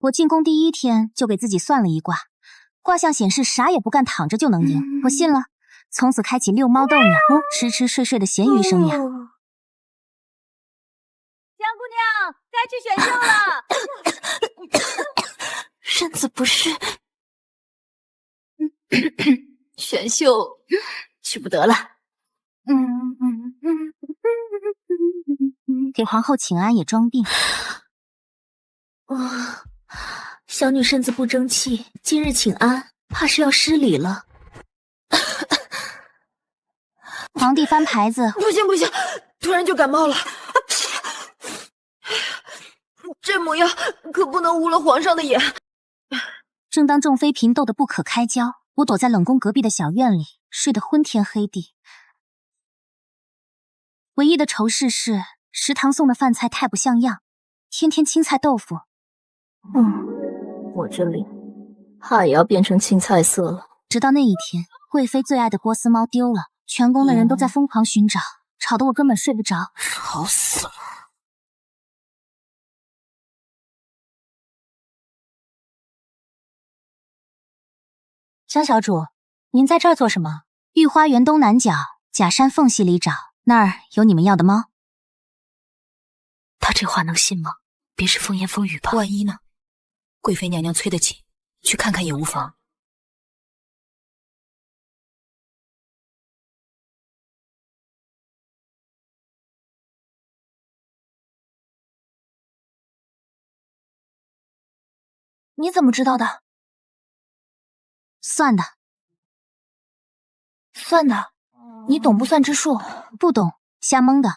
我进宫第一天就给自己算了一卦，卦象显示啥也不干躺着就能赢，我信了，从此开启遛猫逗鸟、吃吃睡睡的咸鱼生涯。江姑娘，该去选秀了。身子不适，选秀去不得了。给皇后请安也装病。小女身子不争气，今日请安，怕是要失礼了。皇帝翻牌子，不行不行，突然就感冒了。这模样可不能污了皇上的眼。正当众妃嫔斗得不可开交，我躲在冷宫隔壁的小院里，睡得昏天黑地。唯一的愁事是食堂送的饭菜太不像样，天天青菜豆腐。我这脸怕也要变成青菜色了。直到那一天，贵妃最爱的波斯猫丢了，全宫的人都在疯狂寻找，吵得我根本睡不着。吵死了。江小主，您在这儿做什么？御花园东南角假山缝隙里找，那儿有你们要的猫。他这话能信吗？别是风言风语吧？万一呢？贵妃娘娘催得紧，去看看也无妨。你怎么知道的？算的。算的？你懂不算之术？不懂，瞎蒙的。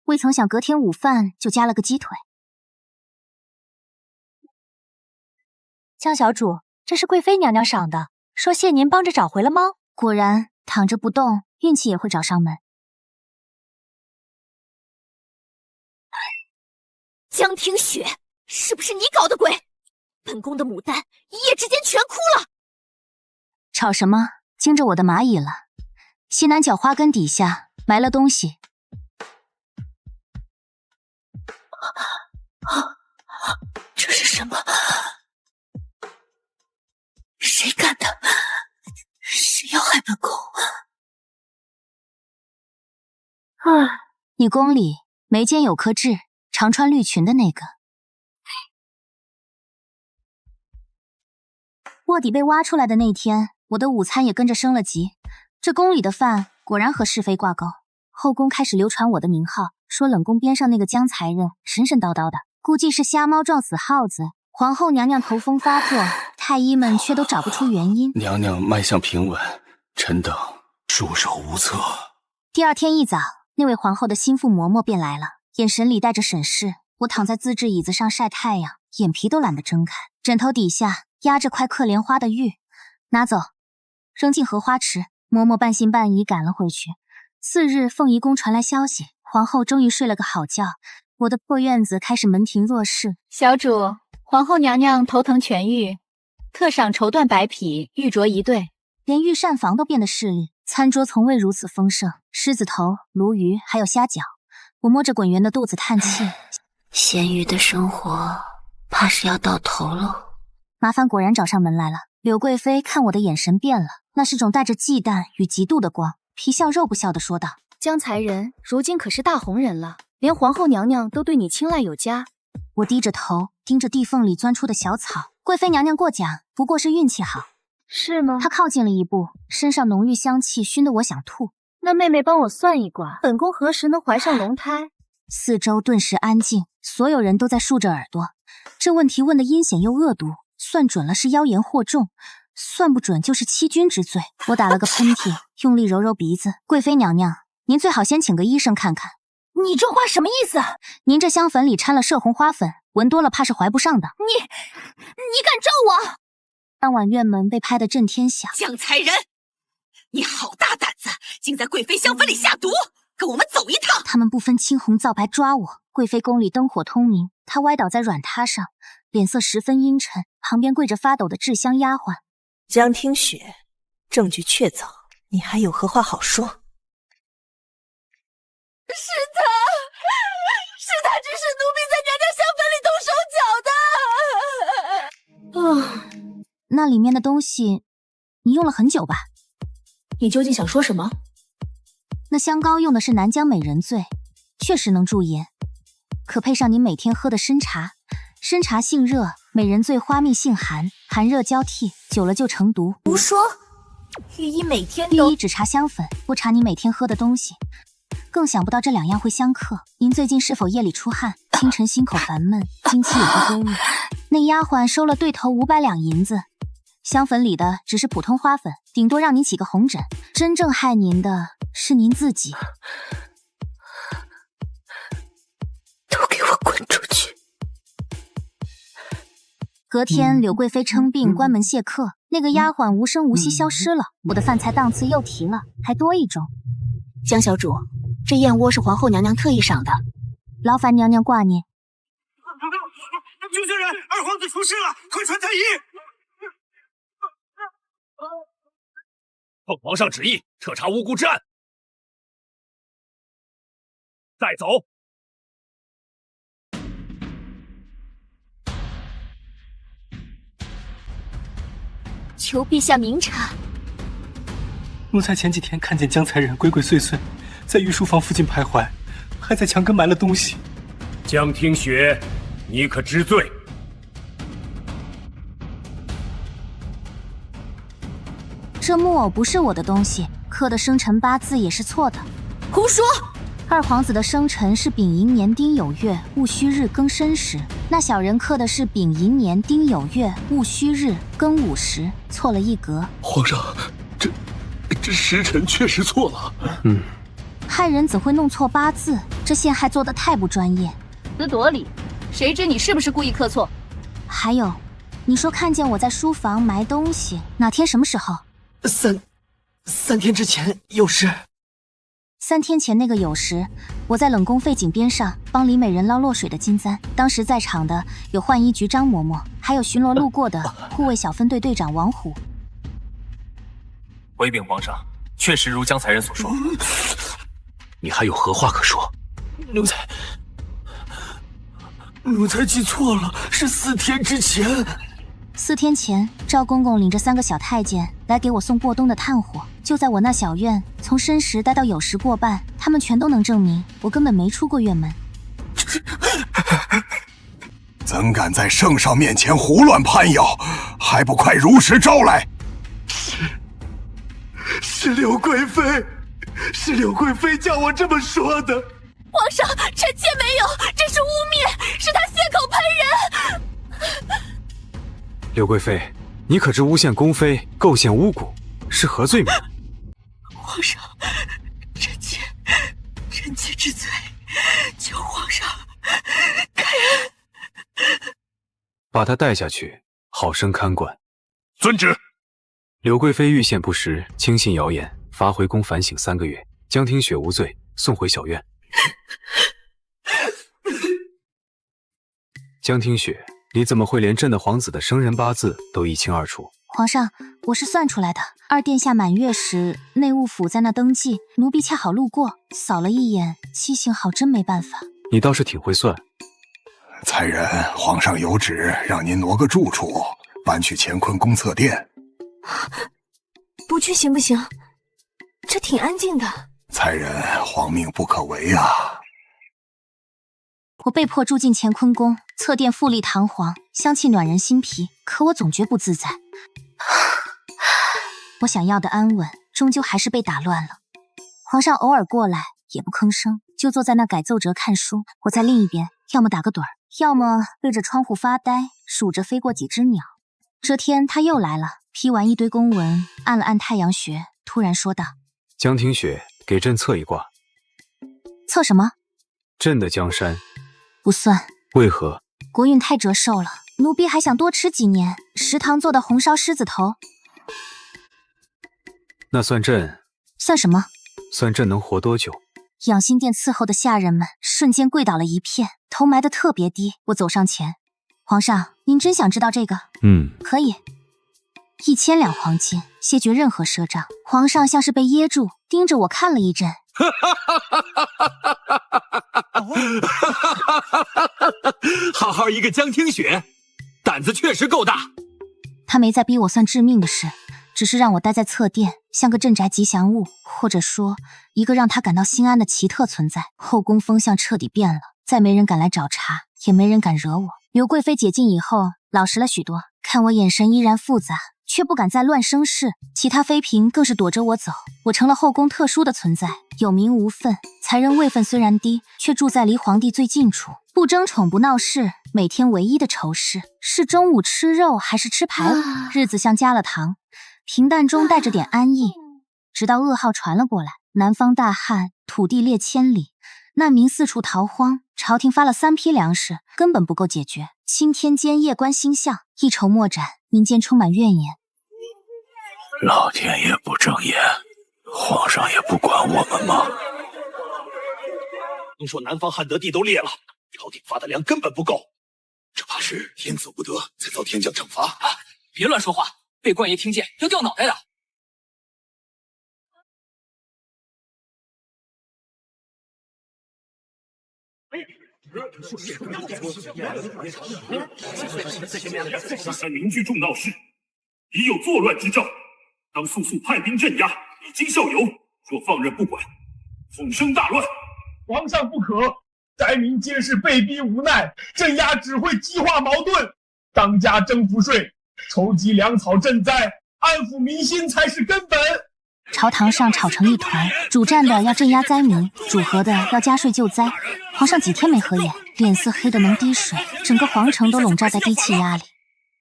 未曾想隔天午饭就加了个鸡腿。江小主，这是贵妃娘娘赏的，说谢您帮着找回了猫。果然，躺着不动，运气也会找上门。江听雪，是不是你搞的鬼？本宫的牡丹一夜之间全枯了。吵什么？惊着我的蚂蚁了。西南角花根底下埋了东西。这是什么？谁干的？谁要害本宫？你宫里眉间有颗痣，常穿绿裙的那个。卧底被挖出来的那天，我的午餐也跟着升了级。这宫里的饭果然和是非挂钩。后宫开始流传我的名号，说冷宫边上那个江才人神神叨叨的，估计是瞎猫撞死耗子。皇后娘娘头风发作，太医们却都找不出原因。娘娘脉象平稳，臣等束手无策。第二天一早，那位皇后的心腹嬷嬷便来了，眼神里带着审视。我躺在自制椅子上晒太阳，眼皮都懒得睁开。枕头底下压着块克莲花的玉，拿走，扔进荷花池。嬷嬷半信半疑赶了回去。次日，凤仪宫传来消息，皇后终于睡了个好觉。我的破院子开始门庭若市。小主，皇后娘娘头疼痊愈，特赏绸缎白匹玉镯1对。连御膳房都变得势利，餐桌从未如此丰盛，狮子头、鲈鱼还有虾饺。我摸着滚圆的肚子叹气，咸鱼的生活怕是要到头喽。麻烦果然找上门来了。柳贵妃看我的眼神变了，那是种带着忌惮与嫉妒的光，皮笑肉不笑地说道：江才人如今可是大红人了，连皇后娘娘都对你青睐有加。我低着头盯着地缝里钻出的小草。贵妃娘娘过奖，不过是运气好。是吗？她靠近了一步，身上浓郁香气熏得我想吐。那妹妹帮我算一卦，本宫何时能怀上龙胎？四周顿时安静，所有人都在竖着耳朵。这问题问得阴险又恶毒，算准了是妖言惑众，算不准就是欺君之罪。我打了个喷嚏，用力揉揉鼻子。贵妃娘娘，您最好先请个医生看看。你这话什么意思？您这香粉里掺了麝红花粉，闻多了怕是怀不上的。你敢咒我？当晚院门被拍得震天响。江才人，你好大胆子，竟在贵妃香粉里下毒，跟我们走一趟！他们不分青红皂白抓我。贵妃宫里灯火通明，她歪倒在软榻上，脸色十分阴沉，旁边跪着发抖的制香丫鬟。江听雪，证据确凿，你还有何话好说？是他，只是奴婢在娘娘香粉里动手那里面的东西，你用了很久吧？你究竟想说什么？那香膏用的是南疆美人醉，确实能驻颜，可配上您每天喝的参茶，参茶性热，美人醉花蜜性寒，寒热交替，久了就成毒。胡说，御医每天御医只查香粉，不查你每天喝的东西，更想不到这两样会相克。您最近是否夜里出汗，清晨心口烦闷，经期有不规律？那丫鬟收了对头500两银子，香粉里的只是普通花粉，顶多让您起个红疹，真正害您的是您自己。都给我滚出去！隔天，柳贵妃称病关门谢客，那个丫鬟无声无息消失了，我的饭菜档次又提了，还多一种。江小主，这燕窝是皇后娘娘特意赏的，劳烦娘娘挂念。救救人！二皇子出事了，快传太医！奉皇上旨意，彻查无辜之案。带走。求陛下明察。奴才前几天看见江才人鬼鬼祟祟，在御书房附近徘徊，还在墙根埋了东西。江听雪，你可知罪？这木偶不是我的东西，刻的生辰八字也是错的。胡说！二皇子的生辰是丙寅年丁酉月戊戌日庚申时，那小人刻的是丙寅年丁酉月戊戌日庚午时，错了一格。皇上，这时辰确实错了。害人怎会弄错八字？这陷害做得太不专业。词夺理，谁知你是不是故意刻错？还有，你说看见我在书房埋东西，哪天什么时候三天之前有事。3天前那个酉时，我在冷宫废井边上帮李美人捞落水的金簪，当时在场的有浣衣局张嬷嬷，还有巡逻路过的护卫小分队队长王虎。回禀皇上，确实如江才人所说。你还有何话可说？奴才记错了，是4天之前。4天前，赵公公领着3个小太监来给我送过冬的炭火，就在我那小院，从申时待到酉时过半，他们全都能证明我根本没出过院门。怎敢在圣上面前胡乱攀咬，还不快如实招来！是柳贵妃，是柳贵妃叫我这么说的。皇上，臣妾没有，这是污蔑，是他血口喷人。柳贵妃，你可知诬陷宫妃、构陷巫蛊是何罪名？皇上，臣妾知罪，求皇上开恩。把她带下去，好生看管。遵旨。柳贵妃遇陷不实，轻信谣言，罚回宫反省3个月。江听雪无罪，送回小院。江听雪，你怎么会连朕的皇子的生人八字都一清二楚？皇上，我是算出来的。二殿下满月时，内务府在那登记，奴婢恰好路过，扫了一眼，记性好，真没办法。你倒是挺会算。才人，皇上有旨，让您挪个住处，搬去乾坤宫侧殿。不去行不行？这挺安静的。才人，皇命不可违啊！我被迫住进乾坤宫，侧殿富丽堂皇，香气暖人心脾，可我总觉不自在。我想要的安稳，终究还是被打乱了。皇上偶尔过来，也不吭声，就坐在那改奏折看书。我在另一边，要么打个盹儿，要么对着窗户发呆，数着飞过几只鸟。这天他又来了，批完一堆公文，按了按太阳穴，突然说道：“江听雪，给朕测一卦。”测什么？朕的江山。不算。为何？国运太折寿了，奴婢还想多吃几年。食堂做的红烧狮子头。那算朕。算什么？算朕能活多久？养心殿伺候的下人们瞬间跪倒了一片，头埋得特别低。我走上前，皇上，您真想知道这个？可以。1000两黄金，谢绝任何赊账。皇上像是被噎住，盯着我看了一阵。好好一个江听雪，胆子确实够大。他没再逼我算致命的事，只是让我待在侧殿，像个镇宅吉祥物，或者说一个让他感到心安的奇特存在。后宫风向彻底变了，再没人敢来找茬，也没人敢惹我。刘贵妃解禁以后，老实了许多，看我眼神依然复杂，却不敢再乱生事。其他妃嫔更是躲着我走，我成了后宫特殊的存在，有名无分。才人位分虽然低，却住在离皇帝最近处，不争宠不闹事。每天唯一的愁事是中午吃肉还是吃排骨，日子像加了糖，平淡中带着点安逸。直到噩耗传了过来，南方大旱，土地裂千里，难民四处逃荒，朝廷发了3批粮食，根本不够解决。青天间夜观星象，一筹莫展，民间充满怨言。老天爷不睁眼，皇上也不管我们吗？听说南方汉德地都裂了，朝廷发的粮根本不够，这怕是天走不得，才遭天降惩罚啊！别乱说话，被冠爷听见要掉脑袋的。凝聚众闹事，已有作乱之兆，当速派兵镇压，以儆效尤。若放任不管，风生大乱。皇上不可，灾民皆是被逼无奈，镇压只会激化矛盾。当加征赋税，筹集粮草赈灾，安抚民心才是根本。朝堂上吵成一团，主战的要镇压灾民，主和的要加税救灾。皇上几天没合眼，脸色黑得能滴水，整个皇城都笼罩在低气压里。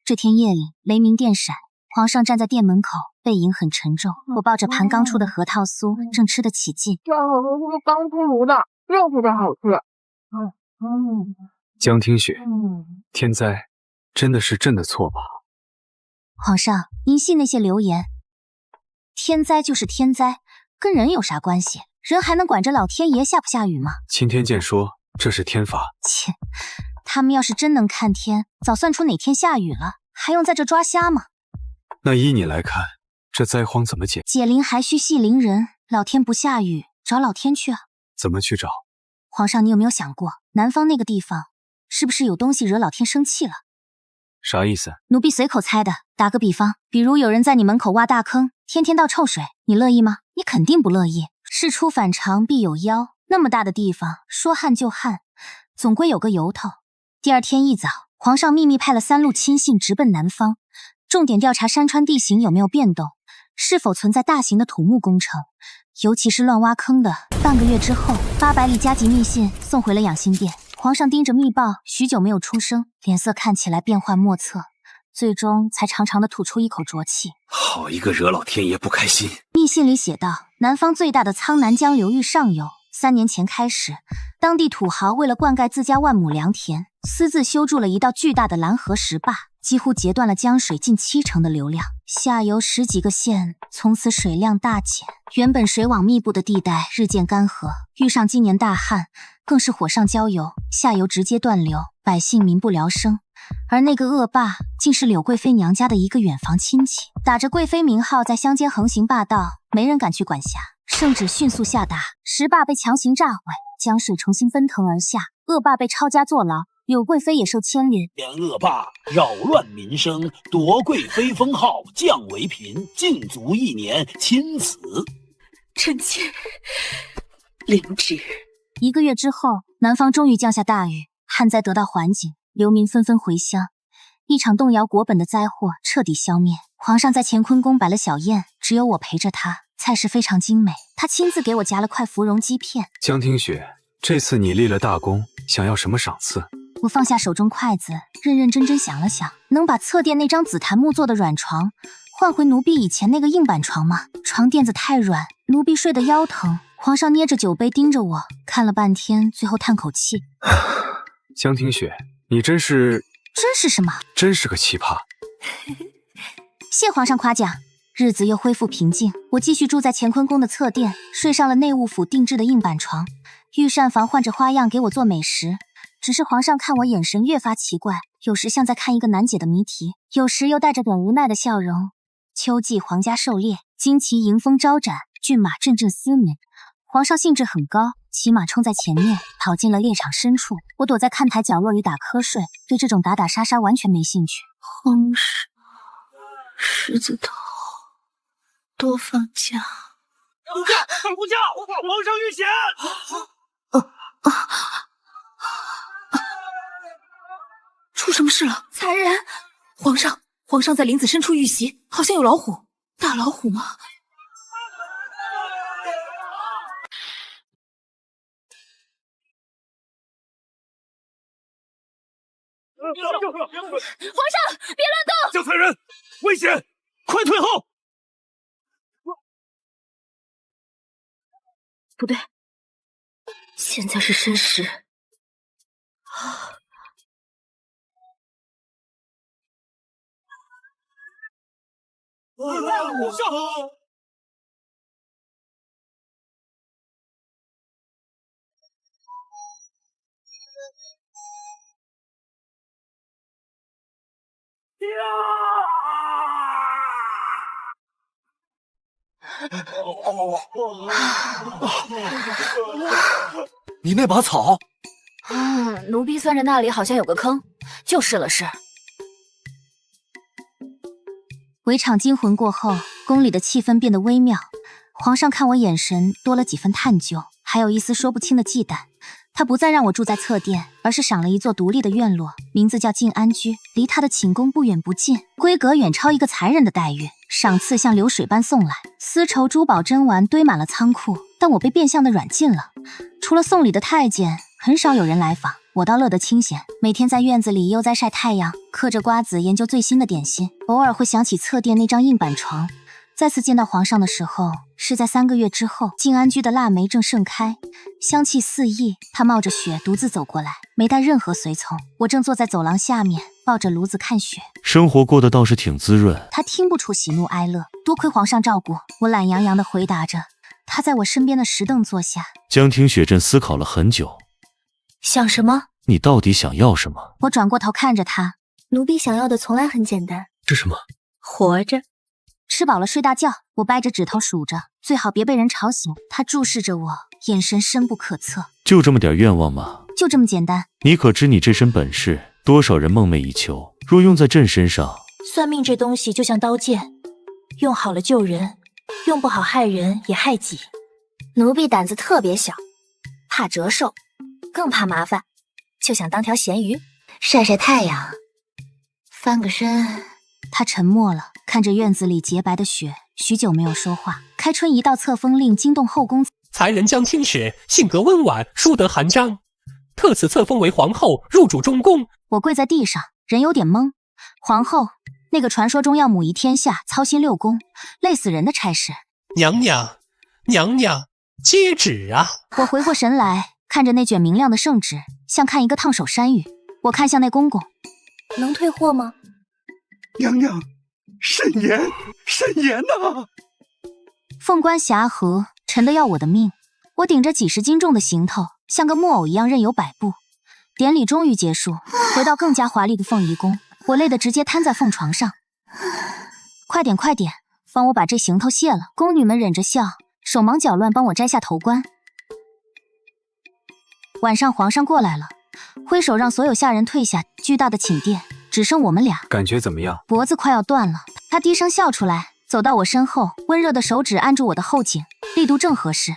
这天夜里，雷鸣电闪，皇上站在殿门口，背影很沉重。我抱着盘刚出的核桃酥，正吃得起劲。这核桃酥是刚出炉的，热乎的好吃。江听雪，天灾真的是朕的错吧？皇上，您信那些流言？天灾就是天灾，跟人有啥关系？人还能管着老天爷下不下雨吗？钦天监说这是天罚。切，他们要是真能看天，早算出哪天下雨了，还用在这抓瞎吗？那依你来看，这灾荒怎么解？解铃还须系铃人，老天不下雨，找老天去啊。怎么去找？皇上，你有没有想过，南方那个地方是不是有东西惹老天生气了？啥意思？奴婢随口猜的。打个比方，比如有人在你门口挖大坑，天天倒臭水，你乐意吗？你肯定不乐意。事出反常必有妖，那么大的地方，说旱就旱，总归有个由头。第二天一早，皇上秘密派了3路亲信直奔南方，重点调查山川地形有没有变动，是否存在大型的土木工程，尤其是乱挖坑的。半个月之后，800里加急密信送回了养心殿。皇上盯着密报，许久没有出声，脸色看起来变幻莫测，最终才长长的吐出一口浊气。好一个惹老天爷不开心！密信里写道，南方最大的苍南江流域上游，3年前开始，当地土豪为了灌溉自家万亩良田，私自修筑了一道巨大的拦河石坝，几乎截断了江水近70%的流量。下游10几个县从此水量大减，原本水网密布的地带日渐干涸，遇上今年大旱，更是火上浇油，下游直接断流，百姓民不聊生。而那个恶霸竟是柳贵妃娘家的一个远房亲戚，打着贵妃名号在乡间横行霸道，没人敢去管辖。圣旨迅速下达，石坝被强行炸毁，江水重新奔腾而下，恶霸被抄家坐牢，柳贵妃也受牵连。连恶霸扰乱民生，夺贵妃封号，降为嫔，禁足1年，亲此。臣妾领旨。1个月之后，南方终于降下大雨，旱灾得到缓解，流民纷纷回乡，一场动摇国本的灾祸彻底消灭。皇上在乾坤宫摆了小宴，只有我陪着他，菜式非常精美，他亲自给我夹了块芙蓉鸡片。江听雪，这次你立了大功，想要什么赏赐？我放下手中筷子，认认真真想了想，能把侧殿那张紫檀木做的软床换回奴婢以前那个硬板床吗？床垫子太软，奴婢睡得腰疼。皇上捏着酒杯盯着我，看了半天，最后叹口气。江听雪，你真是什么？真是个奇葩。谢皇上夸奖。日子又恢复平静，我继续住在乾坤宫的侧殿，睡上了内务府定制的硬板床。御膳房换着花样给我做美食，只是皇上看我眼神越发奇怪，有时像在看一个难解的谜题，有时又带着点无奈的笑容。秋季皇家狩猎，旌旗迎风招展，骏马阵阵嘶鸣。皇上兴致很高，骑马冲在前面，跑进了猎场深处。我躲在看台角落里打瞌睡，对这种打打杀杀完全没兴趣。皇上，狮子头，多放假。公驾，公驾，皇上遇险！出什么事了？残忍！皇上在林子深处遇袭，好像有老虎，大老虎吗？皇上，别乱动！江才人，危险，快退后！不对，现在是申时。皇上！你那把草，奴婢算着那里好像有个坑，就试了试。围场惊魂过后，宫里的气氛变得微妙。皇上看我眼神多了几分探究，还有一丝说不清的忌惮。他不再让我住在侧殿，而是赏了一座独立的院落，名字叫静安居，离他的寝宫不远不近，规格远超一个才人的待遇，赏赐像流水般送来，丝绸、珠宝、珍玩堆满了仓库，但我被变相的软禁了。除了送礼的太监，很少有人来访，我倒乐得清闲，每天在院子里悠哉晒太阳，嗑着瓜子研究最新的点心，偶尔会想起侧殿那张硬板床。再次见到皇上的时候，是在3个月之后。静安居的腊梅正盛开，香气四溢。他冒着雪独自走过来，没带任何随从。我正坐在走廊下面，抱着炉子看雪，生活过得倒是挺滋润。他听不出喜怒哀乐，多亏皇上照顾。我懒洋洋地回答着。他在我身边的石凳坐下。江听雪正思考了很久，想什么？你到底想要什么？我转过头看着他，奴婢想要的从来很简单。这什么？活着。吃饱了睡大觉，我掰着指头数着，最好别被人吵醒。他注视着我，眼神深不可测。就这么点愿望吗？就这么简单。你可知你这身本事，多少人梦寐以求，若用在朕身上。算命这东西就像刀剑，用好了救人，用不好害人也害己。奴婢胆子特别小，怕折寿，更怕麻烦，就想当条咸鱼，晒晒太阳，翻个身。他沉默了，看着院子里洁白的雪，许久没有说话。开春一道册封令惊动后宫。才人江清雪，性格温婉，淑德含章，特此册封为皇后，入主中宫。我跪在地上，人有点懵。皇后，那个传说中要母仪天下，操心6宫，累死人的差事。娘娘，接旨啊！我回过神来，看着那卷明亮的圣旨，像看一个烫手山芋。我看向那公公，能退货吗？娘娘，慎言呐！凤冠霞河，沉得要我的命。我顶着几10斤重的行头，像个木偶一样任由摆布。典礼终于结束，回到更加华丽的凤仪宫，我累得直接瘫在凤床上。快点，帮我把这行头卸了。宫女们忍着笑，手忙脚乱帮我摘下头冠。晚上皇上过来了，挥手让所有下人退下。巨大的寝殿只剩我们俩。感觉怎么样？脖子快要断了。他低声笑出来，走到我身后，温热的手指按住我的后颈，力度正合适。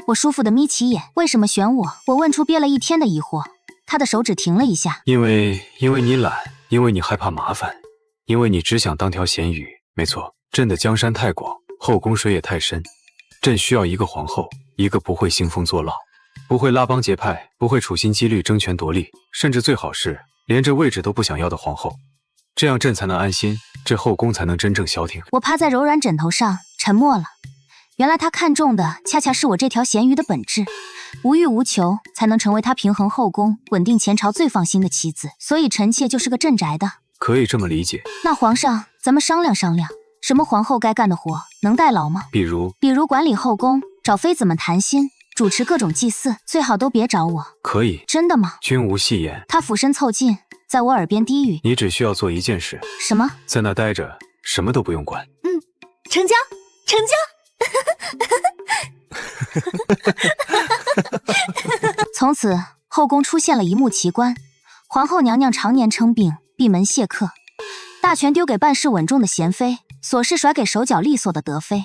我舒服地眯起眼。为什么选我？我问出憋了1天的疑惑。他的手指停了一下。因为你懒，因为你害怕麻烦，因为你只想当条咸鱼。没错，朕的江山太广，后宫水也太深，朕需要一个皇后，一个不会兴风作浪，不会拉帮结派，不会处心积虑争权夺利，甚至最好是连这位置都不想要的皇后。这样朕才能安心，这后宫才能真正消停。我趴在柔软枕头上，沉默了。原来他看中的恰恰是我这条咸鱼的本质，无欲无求，才能成为他平衡后宫、稳定前朝最放心的妻子。所以臣妾就是个镇宅的。可以这么理解。那皇上，咱们商量商量，什么皇后该干的活能代劳吗？比如管理后宫，找妃子们谈心，主持各种祭祀，最好都别找我。可以。真的吗？君无戏言。他俯身凑近，在我耳边低语：你只需要做一件事。什么？在那待着，什么都不用管。成交。从此后宫出现了一幕奇观。皇后娘娘常年称病，闭门谢客。大权丢给办事稳重的贤妃，琐事甩给手脚利索的德妃。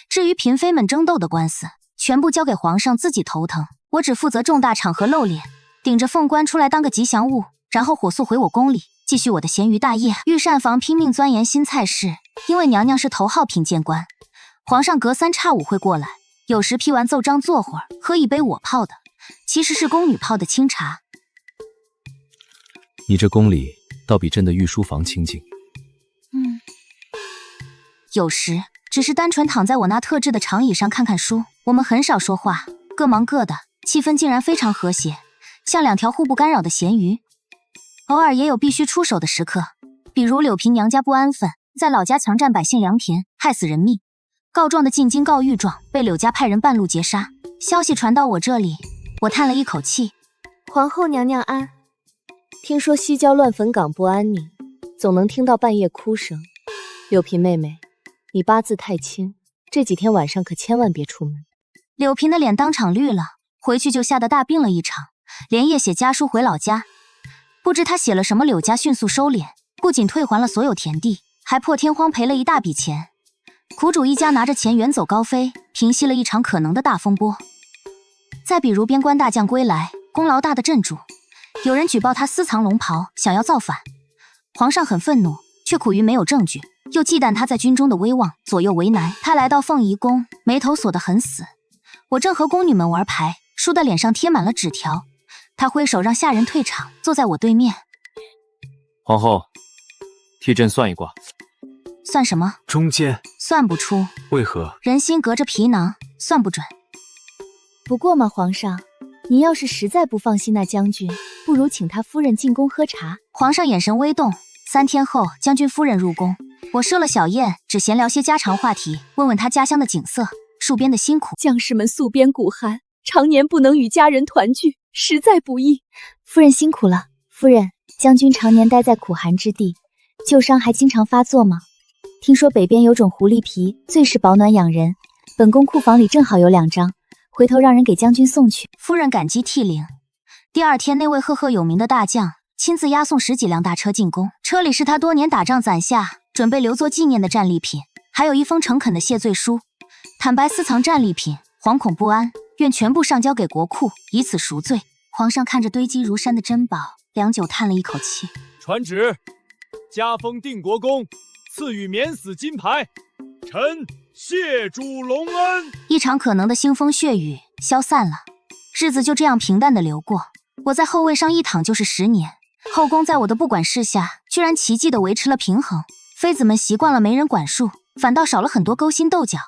至于嫔妃们争斗的官司，全部交给皇上自己头疼。我只负责重大场合露脸，顶着凤冠出来当个吉祥物，然后火速回我宫里，继续我的咸鱼大业。御膳房拼命钻研新菜式，因为娘娘是头号品鉴官，皇上隔3差5会过来，有时批完奏章坐会儿，喝一杯我泡的，其实是宫女泡的清茶。你这宫里倒比朕的御书房清静。有时只是单纯躺在我那特制的长椅上看看书，我们很少说话，各忙各的，气氛竟然非常和谐，像2条互不干扰的咸鱼。偶尔也有必须出手的时刻，比如柳嫔娘家不安分，在老家强占百姓良田，害死人命，告状的进京告御状，被柳家派人半路截杀。消息传到我这里，我叹了一口气。皇后娘娘安。听说西郊乱坟岗不安宁，总能听到半夜哭声。柳嫔妹妹，你八字太轻，这几天晚上可千万别出门。柳嫔的脸当场绿了，回去就吓得大病了一场，连夜写家书回老家。不知她写了什么，柳家迅速收敛，不仅退还了所有田地，还破天荒赔了一大笔钱。苦主一家拿着钱远走高飞，平息了一场可能的大风波。再比如边关大将归来，功劳大的镇主，有人举报他私藏龙袍，想要造反。皇上很愤怒，却苦于没有证据，又忌惮他在军中的威望，左右为难。他来到凤仪宫，眉头锁得很死。我正和宫女们玩牌，输的脸上贴满了纸条。他挥手让下人退场，坐在我对面。皇后，替朕算一卦。算什么？中间。算不出。为何？人心隔着皮囊，算不准。不过嘛，皇上，您要是实在不放心那将军，不如请他夫人进宫喝茶。皇上眼神微动。3天后，将军夫人入宫，我设了小宴，只闲聊些家常话题，问问他家乡的景色，戍边的辛苦。将士们宿边苦寒，常年不能与家人团聚，实在不易。夫人辛苦了。夫人，将军常年待在苦寒之地，旧伤还经常发作吗？听说北边有种狐狸皮，最是保暖养人，本宫库房里正好有2张，回头让人给将军送去。夫人感激涕零。第2天，那位赫赫有名的大将亲自押送10几辆大车进宫，车里是他多年打仗攒下准备留作纪念的战利品，还有一封诚恳的谢罪书，坦白私藏战利品，惶恐不安，愿全部上交给国库，以此赎罪。皇上看着堆积如山的珍宝，良久叹了一口气。传旨，加封定国公，赐予免死金牌。臣谢主隆恩。一场可能的腥风血雨消散了，日子就这样平淡的流过。我在后位上一躺就是10年，后宫在我的不管事下，居然奇迹地维持了平衡。妃子们习惯了没人管束，反倒少了很多勾心斗角。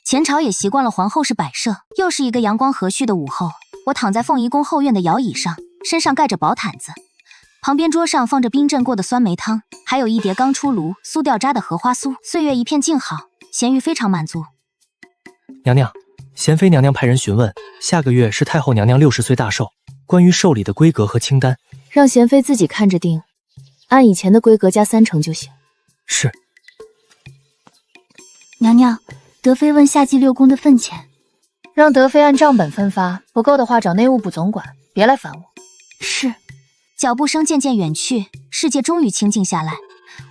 前朝也习惯了皇后是摆设。又是一个阳光和煦的午后，我躺在凤仪宫后院的摇椅上，身上盖着薄毯子，旁边桌上放着冰镇过的酸梅汤，还有一碟刚出炉酥掉渣的荷花酥。岁月一片静好，咸鱼非常满足。娘娘，贤妃娘娘派人询问，下个月是太后娘娘60岁大寿，关于寿礼的规格和清单，让贤妃自己看着定，按以前的规格加3成就行。是。娘娘，德妃问夏季6宫的份钱，让德妃按账本分发，不够的话找内务部总管，别来烦我。是。脚步声渐渐远去，世界终于清静下来。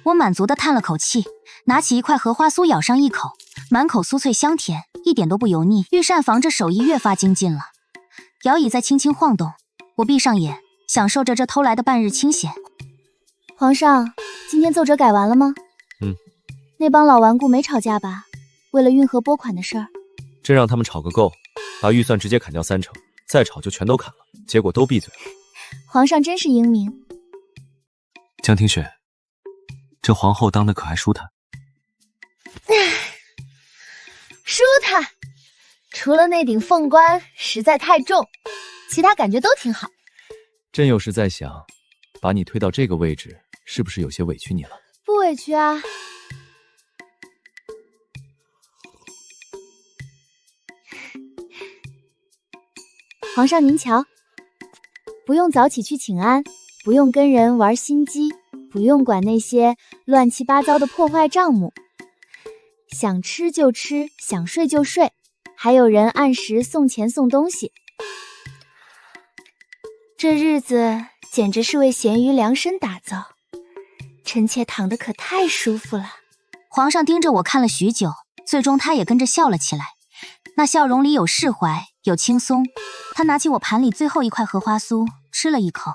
我满足地叹了口气，拿起一块荷花酥咬上一口，满口酥脆香甜，一点都不油腻。御膳房这手艺越发精进了。摇椅在轻轻晃动，我闭上眼，享受着这偷来的半日清闲。皇上，今天奏折改完了吗？那帮老顽固没吵架吧？为了运河拨款的事儿，朕让他们吵个够，把预算直接砍掉3成，再吵就全都砍了，结果都闭嘴了。皇上真是英明。江听雪，这皇后当的可还舒坦？舒坦，除了那顶凤冠实在太重，其他感觉都挺好。朕有时在想，把你推到这个位置，是不是有些委屈你了？不委屈啊。皇上您瞧，不用早起去请安，不用跟人玩心机，不用管那些乱七八糟的破坏账目，想吃就吃，想睡就睡，还有人按时送钱送东西。这日子简直是为咸鱼量身打造，臣妾躺得可太舒服了。皇上盯着我看了许久，最终他也跟着笑了起来，那笑容里有释怀，有轻松。他拿起我盘里最后一块荷花酥，吃了一口，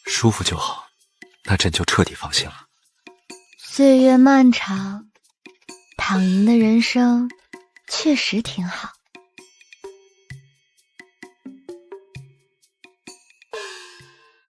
舒服就好，那朕就彻底放心了。岁月漫长，躺赢的人生确实挺好。